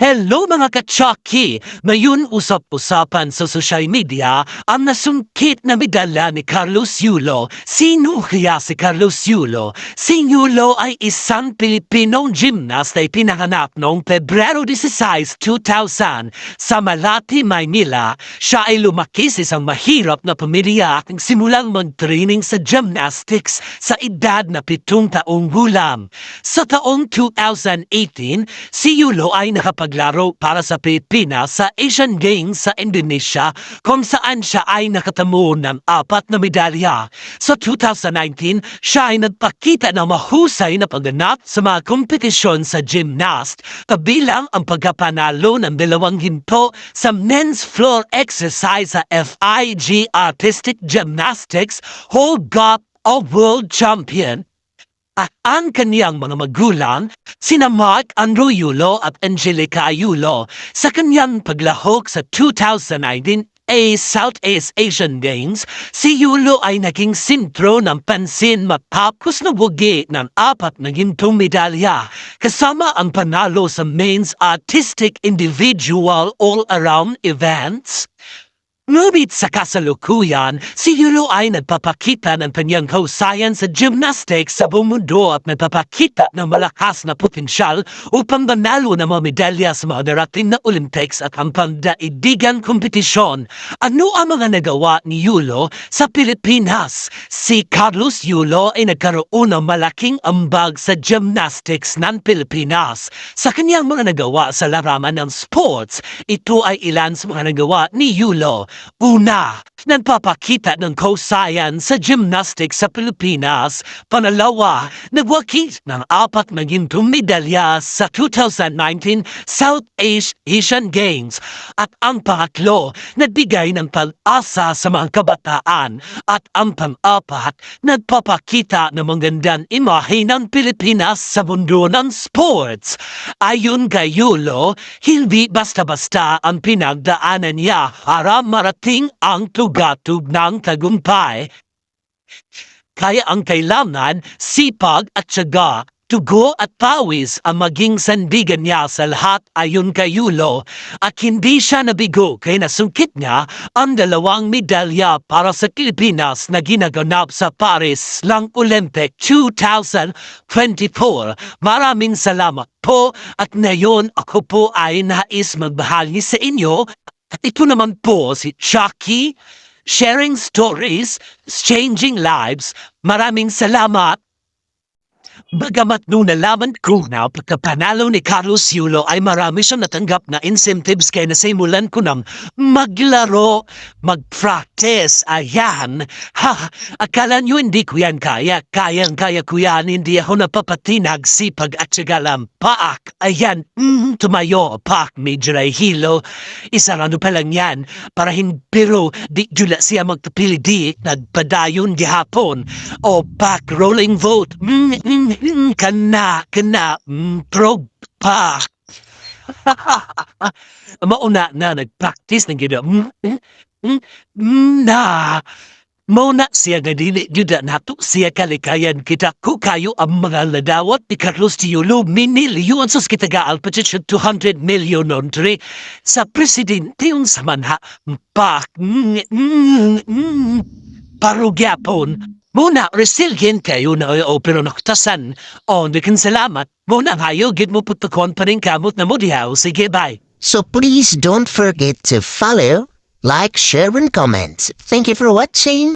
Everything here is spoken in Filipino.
Hello mga ka-Chucky! Ngayon usap-usapan sa social media ang nasungkit na medalya ni Carlos Yulo. Sino kaya si Carlos Yulo? Si Yulo ay isang Pilipinong gymnast na ipinanganak noong Pebrero 16, 2000 sa Malate, Maynila. Siya ay lumaki sa isang mahirap na pamilya at simulang mag-training sa gymnastics sa edad na 7 taong gulang. Sa taong 2018, si Yulo ay nakapaglaro para sa Pilipinas sa Asian Games sa Indonesia kung saan siya ay nakatamo ng 4 na medalya. Sa 2019, siya ay nagpakita ng mahusay na pagganap sa mga kompetisyon sa gymnast, kabilang ang pagkapanalo ng 2 ginto sa men's floor exercise sa FIG Artistic Gymnastics Hold Cup of World Champion. At ang kaniyang mga magulang, sina Mark Andrew Yulo at Angelica Yulo, sa kaniyang paglahok sa 2019 Southeast Asian Games, si Yulo ay naging sentro ng pansin matapos na wagi ng 4 na gintong medalya, kasama ang panalo sa men's artistic individual all-around events. Ngunit sa kasalukuyan, si Yulo ay nagpapakita ng kanyang kahusayan sa gymnastics sa buong mundo at nagpapakita ng malakas na potensyal upang manalo ng mga medalya sa mga darating na Olympics at ang pandaigdigang kompetisyon. Ano ang mga nagawa ni Yulo sa Pilipinas? Si Carlos Yulo ay nagkaroon ng malaking ambag sa gymnastics ng Pilipinas. Sa kanyang mga nagawa sa larangan ng sports, ito ay ilan sa mga nagawa ni Yulo. Una, nagpapakita ng kahusayan sa gymnastics sa Pilipinas. Pangalawa, nagwakit ng 4 na gintong medalya sa 2019 Southeast Asian Games. At ang pangatlo, nagbigay ng pag-asa sa mga kabataan. At ang pang-apat, nagpapakita ng magandang imahe ng Pilipinas sa mundo ng sports. Ayon kay Yulo, hindi basta-basta ang pinagdaanan niya para marating ang tugatog ng tagumpay. Kaya ang kailangan, sipag at tiyaga, tugo at pawis ang maging sandigan niya sa lahat ayon kay Yulo, at hindi siya nabigo kaya nasungkit niya ang 2 medalya para sa Pilipinas na ginaganap sa Paris lang Olympic 2024. Maraming salamat po at ngayon ako po ay nais magbahagi sa inyo. At ito naman po si Chucky, sharing stories, changing lives. Maraming salamat. Bagamat nung nalaman ko na pagkapanalo ni Carlos Yulo ay marami siyang natanggap na incentives kaya nasimulan ko ng maglaro, mag-practice, ayan. Ha, akala nyo hindi ko yan kaya, kayang-kaya ko yan, hindi ako napapatinag, sipag at sagalam. Paak, ayan, tumayo, paak, medyo ay hilo. Isang ano pa lang yan, para pero di jula siya magtapilidi, nagpadayon gihapon. O paak, rolling vote, kana, prog pa. Mauna na nag-practice ng gano'n. Na. Mauna siya nga dili juda nato siya kalikayan kita ko kayo ang mga ladawat ni Carlos Yulo minilyon sus kitagaal pa siya 200 million nondre sa presidente yung samanha. Pak. Parugyapon. Muna, resilient kayo na pero naktasan. O, nakin salamat. Muna kayo, gid mo putukon pa rin kamot na mo dihaw. Sige, bye. So please don't forget to follow, like, share, and comment. Thank you for watching.